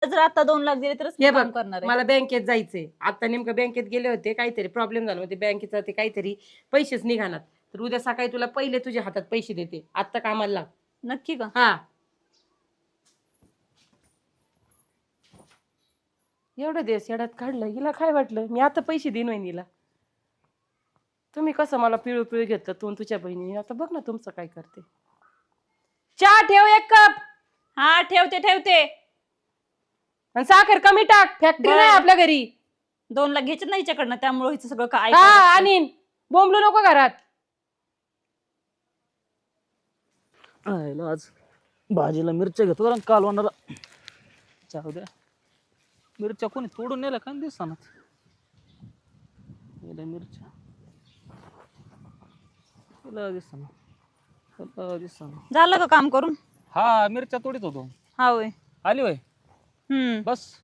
जर आता 2 लाख दिले तरच हे मी काम बघ करणार आहे. मला बँकेत जायचंय आता नेमकं बँकेत गेले होते काहीतरी प्रॉब्लेम झाला होते बँकेचा ते काहीतरी पैसेच निघाणार तर उद्या सकाळी तुला पहिले तुझ्या हातात पैसे देते आता कामाला लाग नक्की का? हा एवढं दिवस येड्यात काढलं हिला काय वाटलं मी आता पैसे देईन वहिनीला तुम्ही कसं मला पिळू पिळू घेतलं तू आणि तुझ्या बहिणीने आता बघ ना तुमचं काय करते चहा ठेव 1 कप हा ठेवते. आणि साखर कमी टाक फॅक्टरी नाही बरं. आपल्या घरी 2 लाख घ्यायचे ना हिच्याकडनं त्यामुळे हिचं सगळं काय हा आणीन बोंबलू नको घरात आयला आज भाजीला मिरच्या घेतो कारण कालवणाला जाऊ द्या मिरच्या कोणी तोडून नेल्या का दिसतानाच मिरच्या दिसताना झालं का काम करून? हा मिरच्या तोडीत होतो हा होय. आली होय बस